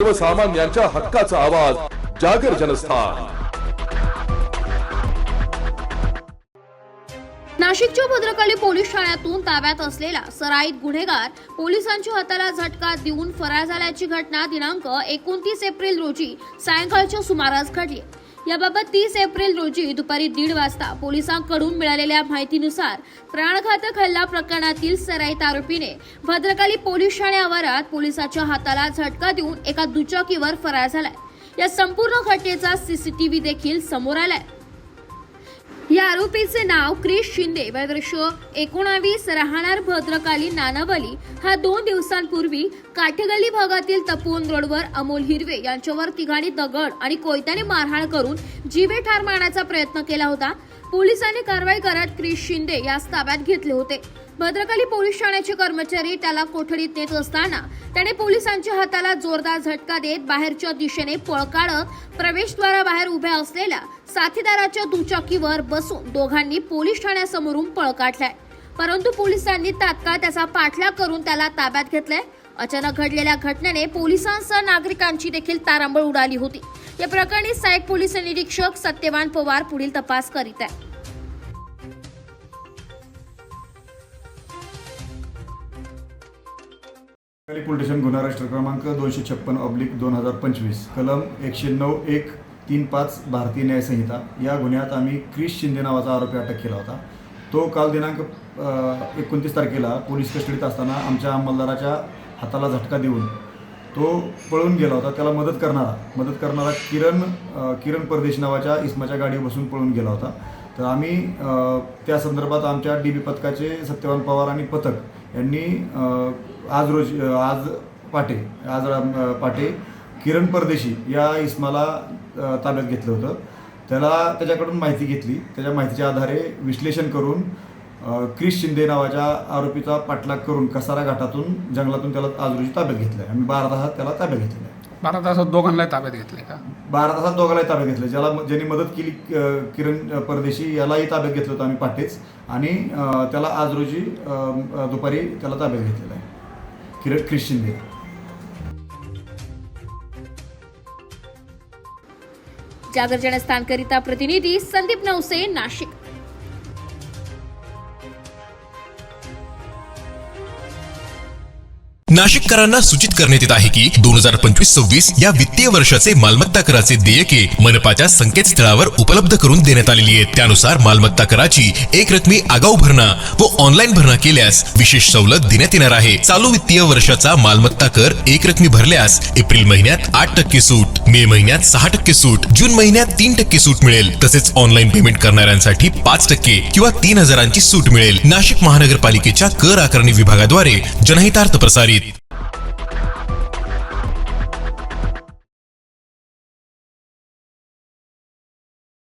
सर्वसामान्यांच्या हक्काचा आवाज जागर जनस्थान। नाशिकच्या भद्रकाली पोलीस ठाण्यातून ताब्यात असलेला सराईत गुन्हेगार पोलिसांच्या हाताला झटका देऊन फरार झाल्याची घटना दिनांक 29 एप्रिल रोजी सायंकाळच्या सुमारास घडली। याबाबत 30 एप्रिल रोजी दुपारी 1:30 वाजता पोलिसांकडून मिळालेल्या माहितीनुसार प्राणघातक हल्ला प्रकरणातील सराईत आरोपीने भद्रकाली पोलीस ठाणे आवारात पोलिसाच्या हाताला झटका देऊन एका दुचाकीवर फरार झालाय। या संपूर्ण घटनेचा सीसीटीव्ही देखील समोर आलाय। या आरोपीचे नाव क्रिश शिंदे, वय वर्ष 19, राहणार भद्रकाली नानावली। हा 2 दिवसांपूर्वी काठेगल्ली भागातील तपोवन रोडवर अमोल हिरवे यांच्यावर तिघांनी दगड आणि कोयत्याने मारहाण करून जीवे ठार मारण्याचा प्रयत्न केला होता। पोलिसांनी कारवाई करत क्रिश शिंदे यास ताब्यात घेतले होते। भद्रकाली पोलीस ठाण्याचे कर्मचारी त्याला कोठडीत नेत असताना त्याने पोलिसांच्या हाताला जोरदार झटका देत बाहेरच्या दिशेने पळ काढत प्रवेशद्वाराबाहेर उभ्या असलेल्या साथीदाराच्या दुचाकीवर बसून दोघांनी पोलीस ठाण्यासमोरून पळ काढलाय। परंतु पोलिसांनी तात्काळ त्याचा पाठलाग करून त्याला ताब्यात घेतलाय। अचानक घडलेल्या घटनेने पोलिसांसह नागरिकांची देखील तारांबळ उडाली होती। या प्रकरणी सहाय्यक पोलीस निरीक्षक सत्यवान पवार पुढील तपास करीत आहे। पोलीस स्टेशन गुन्हा रजिस्टर क्रमांक 256/2025 कलम 109(1)(3)(5) भारतीय न्याय संहिता या गुन्ह्यात आम्ही क्रिश शिंदे नावाचा आरोपी अटक केला होता। तो काल दिनांक 29 तारखेला पोलीस कस्टडीत असताना आमच्या अंमलदाराच्या हाताला झटका देऊन तो पळून गेला होता। त्याला मदत करणारा किरण परदेशी नावाच्या इसमाच्या गाडीवर बसून पळून गेला होता। तर आम्ही त्या संदर्भात आमच्या DB पथकाचे सत्यवान पवार आणि पथक यांनी आज पाटे किरण परदेशी या इसमाला ताब्यात घेतलं होतं। त्याच्याकडून माहिती घेतली। त्याच्या माहितीच्या आधारे विश्लेषण करून क्रिश शिंदे नावाच्या आरोपीचा पाठलाग करून कसारा घाटातून जंगलातून त्याला आज रोजी ताब्यात घेतलं आहे। आम्ही 12 तासात त्याला ताब्यात घेतलेलं आहे। 12 तासात दोघांना ताब्यात घेतले का? 12 तासात दोघांनाही ताब्यात घेतलं। ज्यांनी मदत केली किरण परदेशी यालाही ताब्यात घेतलं होतं आम्ही पाटेच, आणि त्याला आज रोजी दुपारी त्याला ताब्यात घेतलेलं आहे क्रिश शिंदे। जागर जनस्थानकरिता प्रतिनिधी संदीप नवसे, नाशिक। नाशिककरांना सूचित करण्यात येत आहे की 2025-26 या वित्तीय वर्षाचे मालमत्ता कराचे देयके मनपाच्या संकेतस्थळावर उपलब्ध करून देण्यात आलेली आहेत। त्यानुसार मालमत्ता कराची एक रकमी आगाऊ भरणा व ऑनलाईन भरणा केल्यास विशेष सवलत देण्यात येणार आहे। चालू वित्तीय वर्षाचा मालमत्ता कर एक रकमी भरल्यास एप्रिल महिन्यात 8% सूट, मे महिन्यात 6% सूट, जून महिन्यात 3% सूट मिळेल। तसेच ऑनलाईन पेमेंट करणाऱ्यांसाठी 5% किंवा 3000ची सूट मिळेल। नाशिक महानगरपालिकेच्या कर आकारणी विभागाद्वारे जनहितार्थ प्रसारित।